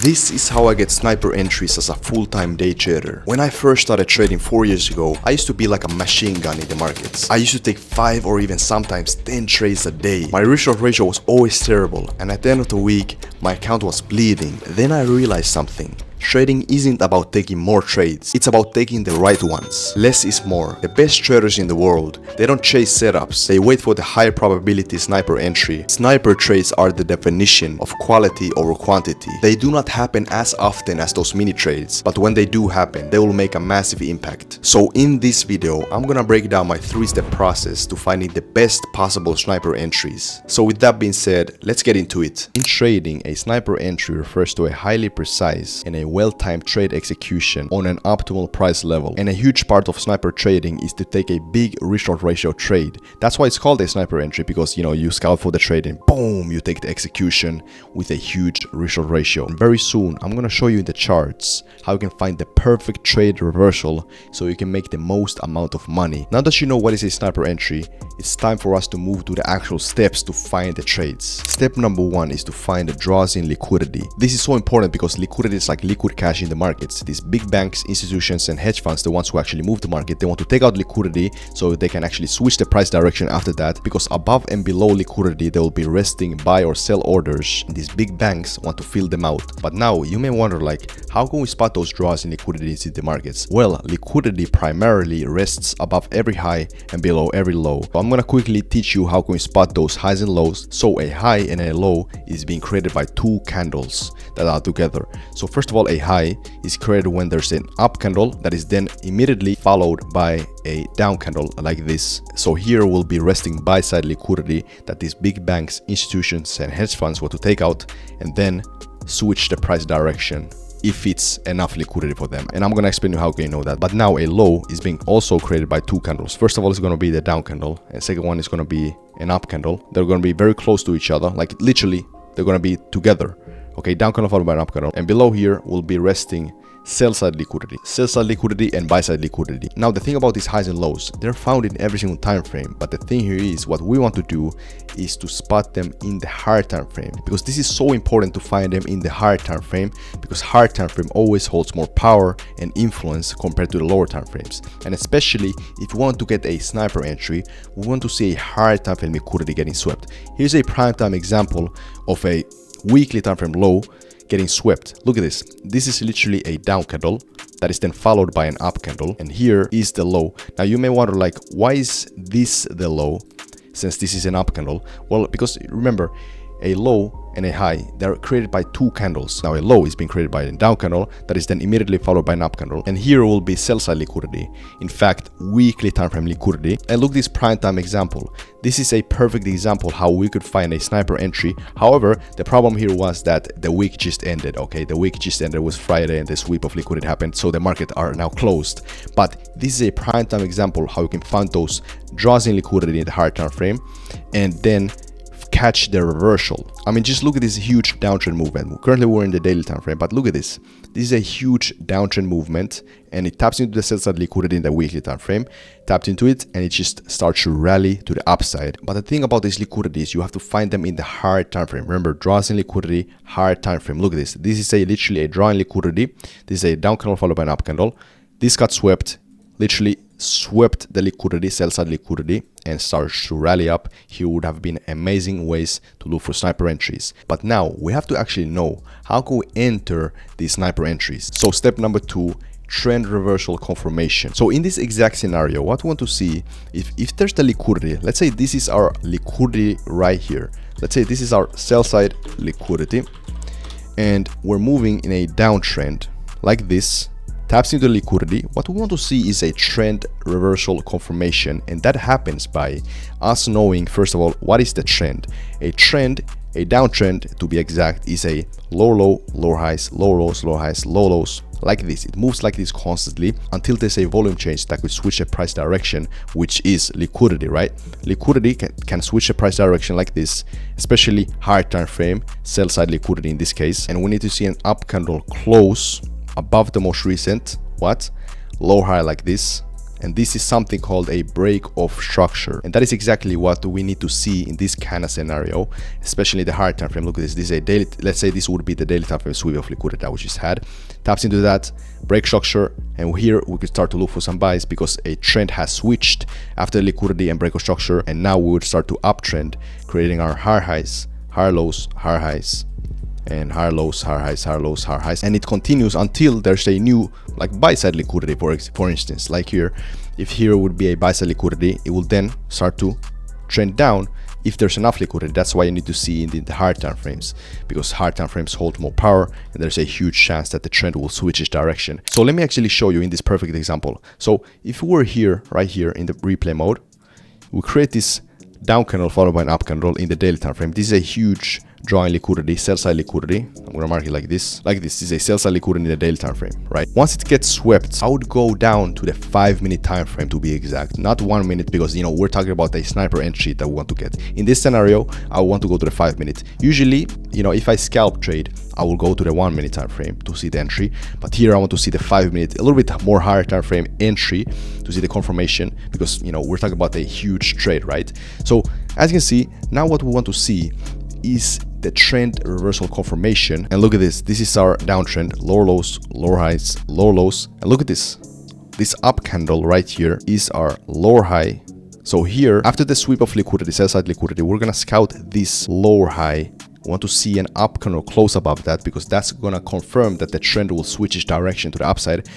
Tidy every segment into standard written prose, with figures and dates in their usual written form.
This is how I get sniper entries as a full-time day trader. When I first started trading 4 years ago, I used to be like a machine gun in the markets. I used to take 5 or even sometimes 10 trades a day. My risk-reward ratio was always terrible, and at the end of the week, my account was bleeding. Then I realized something. Trading isn't about taking more trades, it's about taking the right ones. Less is more. The best traders in the world, they don't chase setups, they wait for the high probability sniper entry. Sniper trades are the definition of quality over quantity. They do not happen as often as those mini trades, but when they do happen, they will make a massive impact. So in this video, I'm gonna break down my 3-step process to finding the best possible sniper entries. So with that being said, let's get into it. In trading, a sniper entry refers to a highly precise and a well-timed trade execution on an optimal price level, and a huge part of sniper trading is to take a big risk-reward ratio trade. That's why it's called a sniper entry, because you scout for the trade and boom, you take the execution with a huge risk-reward ratio. And very soon I'm gonna show you in the charts how you can find the perfect trade reversal so you can make the most amount of money. Now that you know what is a sniper entry, it's time for us to move to the actual steps to find the trades. Step number 1 is to find the draws in liquidity. This is so important because liquidity is like liquid cash in the markets. These big banks, institutions, and hedge funds, the ones who actually move the market, they want to take out liquidity so they can actually switch the price direction after that, because above and below liquidity there will be resting buy or sell orders. These big banks want to fill them out. But now you may wonder, like, how can we spot those draws in liquidity in the markets? Well, liquidity primarily rests above every high and below every low. So I'm gonna quickly teach you how can we spot those highs and lows. So a high and a low is being created by 2 candles that are together. So first of all, a high is created when there's an up candle that is then immediately followed by a down candle like this. So here will be resting buy side liquidity that these big banks, institutions, and hedge funds want to take out and then switch the price direction if it's enough liquidity for them. And I'm gonna explain you how you know that. But now a low is being also created by 2 candles. First of all, it's gonna be the down candle, and second one is gonna be an up candle. They're gonna be very close to each other, like literally they're gonna be together. Okay, down candle followed by an up candle, and below here will be resting sell side liquidity and buy side liquidity. Now the thing about these highs and lows, they're found in every single time frame, but the thing here is what we want to do is to spot them in the higher time frame, because this is so important to find them in the higher time frame, because higher time frame always holds more power and influence compared to the lower time frames. And especially if you want to get a sniper entry, we want to see a higher time frame liquidity getting swept. Here's a prime time example of a weekly time frame low getting swept. Look at this. This is literally a down candle that is then followed by an up candle, and here is the low. Now you may wonder, like, why is this the low since this is an up candle? Well, because remember, a low and a high, they're created by 2 candles. Now a low is being created by a down candle that is then immediately followed by an up candle, and here will be sell side liquidity, in fact weekly time frame liquidity. And look, this prime time example, this is a perfect example how we could find a sniper entry. However, the problem here was that the week just ended. Okay, the week just ended, was Friday, and the sweep of liquidity happened, so the market are now closed. But this is a prime time example how you can find those draws in liquidity in the higher time frame and then catch the reversal. I mean, just look at this huge downtrend movement. Currently we're in the daily time frame, but look at this. This is a huge downtrend movement, and it taps into the sell side liquidity in the weekly time frame, tapped into it, and it just starts to rally to the upside. But the thing about this liquidity is you have to find them in the higher time frame. Remember, draws in liquidity, higher time frame. Look at this. This is literally a draw in liquidity. This is a down candle followed by an up candle. This got swept, literally swept the liquidity, sell side liquidity, and starts to rally up. Here would have been amazing ways to look for sniper entries. But now we have to actually know how can we enter these sniper entries. So step number 2, trend reversal confirmation. So in this exact scenario, what we want to see, if there's the liquidity, let's say this is our liquidity right here. Let's say this is our sell side liquidity, and we're moving in a downtrend like this, taps into liquidity. What we want to see is a trend reversal confirmation, and that happens by us knowing, first of all, what is the trend. A trend, a downtrend to be exact, is a low, lower highs, low lows, low highs, low lows, like this. It moves like this constantly until there's a volume change that could switch the price direction, which is liquidity, right? Liquidity can switch the price direction like this, especially higher time frame, sell side liquidity in this case. And we need to see an up candle close above the most recent low high like this, and this is something called a break of structure, and that is exactly what we need to see in this kind of scenario, especially the higher time frame. Look at this. This is a daily, let's say this would be the daily time frame sweep of liquidity that we just had. Taps into that, break structure, and here we could start to look for some buys because a trend has switched after liquidity and break of structure, and now we would start to uptrend, creating our higher highs, higher lows, higher highs, and higher lows, higher highs, higher lows, higher highs, and it continues until there's a new like buy side liquidity. For instance, like here, if here would be a buy side liquidity, it will then start to trend down if there's enough liquidity. That's why you need to see in the higher time frames, because higher time frames hold more power, and there's a huge chance that the trend will switch its direction. So let me actually show you in this perfect example. So if we were here, right here in the replay mode, we create this down candle followed by an up candle in the daily time frame. This is a huge drawing liquidity, sell side liquidity. I'm gonna mark it like this. This is a sell side liquidity in the daily time frame, right? Once it gets swept, I would go down to the 5-minute time frame to be exact, not 1 minute, because we're talking about a sniper entry that we want to get. In this scenario, I want to go to the 5-minute. Usually, if I scalp trade, I will go to the 1-minute time frame to see the entry, but here I want to see the 5-minute, a little bit more higher time frame entry to see the confirmation, because we're talking about a huge trade, right? So as you can see, now what we want to see is the trend reversal confirmation. And look at this. This is our downtrend, lower lows, lower highs, lower lows. And look at this. This up candle right here is our lower high. So here, after the sweep of liquidity, sell side liquidity, we're gonna scout this lower high. We want to see an up candle close above that, because that's gonna confirm that the trend will switch its direction to the upside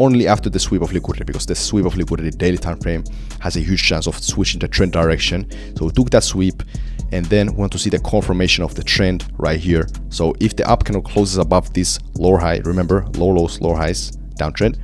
only after the sweep of liquidity, because the sweep of liquidity daily time frame has a huge chance of switching the trend direction. So we took that sweep, and then we want to see the confirmation of the trend right here. So if the up candle closes above this lower high, remember, lower lows, lower highs, downtrend,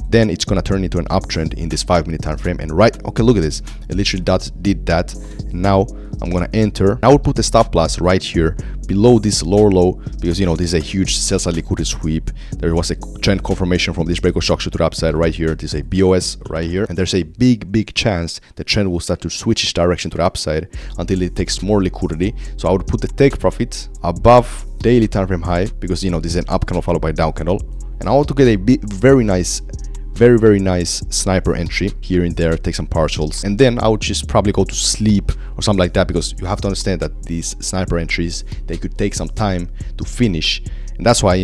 then it's gonna turn into an uptrend in this 5-minute time frame. And okay, look at this. It literally did that. And now I'm gonna enter. Now we'll put the stop loss right here below this lower low, because this is a huge sell side liquidity sweep. There was a trend confirmation from this break of structure to the upside right here. This is a BOS right here, and there's a big chance the trend will start to switch its direction to the upside until it takes more liquidity. So I would put the take profit above daily time frame high, because this is an up candle followed by a down candle, and I want to get a very nice sniper entry here and there, take some partials, and then I would just probably go to sleep or something like that, because you have to understand that these sniper entries, they could take some time to finish, and that's why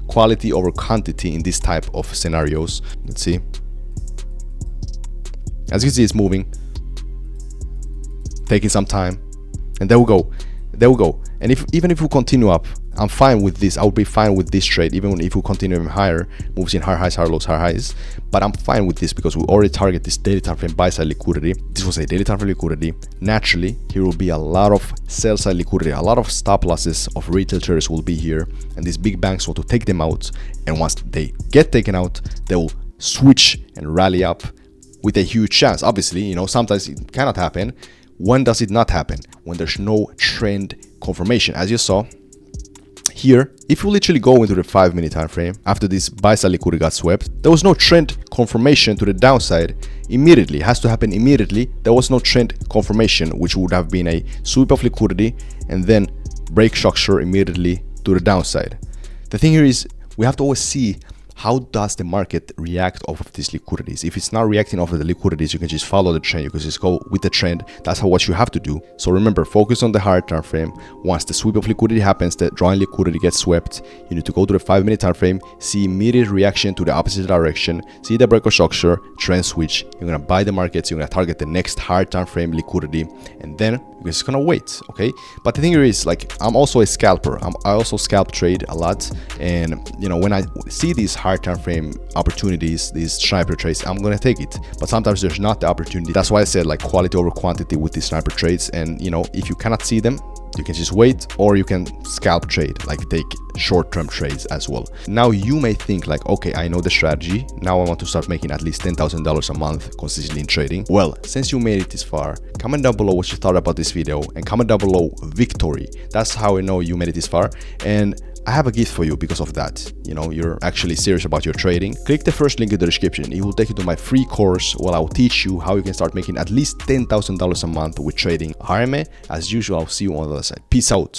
quality over quantity in this type of scenarios. Let's see. As you can see, it's moving, taking some time, and there we go. And even if we continue up, I'm fine with this. I would be fine with this trade, even if we continue even higher, moves in higher highs, higher lows, higher highs. But I'm fine with this because we already target this daily time frame buy side liquidity. This was a daily time frame liquidity. Naturally, here will be a lot of sell side liquidity, a lot of stop losses of retail traders will be here, and these big banks want to take them out. And once they get taken out, they will switch and rally up with a huge chance. Obviously, sometimes it cannot happen. When does it not happen? When there's no trend confirmation. As you saw here, if you literally go into the 5-minute time frame after this buy side liquidity got swept, there was no trend confirmation to the downside immediately. It has to happen immediately. There was no trend confirmation, which would have been a sweep of liquidity and then break structure immediately to the downside. The thing here is we have to always see how does the market react off of these liquidities. If it's not reacting off of the liquidities, you can just follow the trend. You can just go with the trend. That's what you have to do. So remember, focus on the higher time frame. Once the sweep of liquidity happens, the drawing liquidity gets swept, you need to go to the 5-minute time frame, see immediate reaction to the opposite direction, see the break of structure, trend switch. You're gonna buy the markets, you're gonna target the next higher time frame liquidity, and then you're just gonna wait. Okay, but the thing here is, like, I'm also a scalper. I also scalp trade a lot, and when I see these higher time frame opportunities, these sniper trades, I'm gonna take it. But sometimes there's not the opportunity. That's why I said, like, quality over quantity with these sniper trades. And if you cannot see them, you can just wait, or you can scalp trade, like take short-term trades as well. Now you may think like, okay, I know the strategy. Now I want to start making at least $10,000 a month consistently in trading. Well, since you made it this far, comment down below what you thought about this video, and comment down below victory. That's how I know you made it this far. And I have a gift for you because of that. You're actually serious about your trading. Click the first link in the description. It will take you to my free course where I'll teach you how you can start making at least $10,000 a month with trading. Hire me. As usual, I'll see you on the other side. Peace out.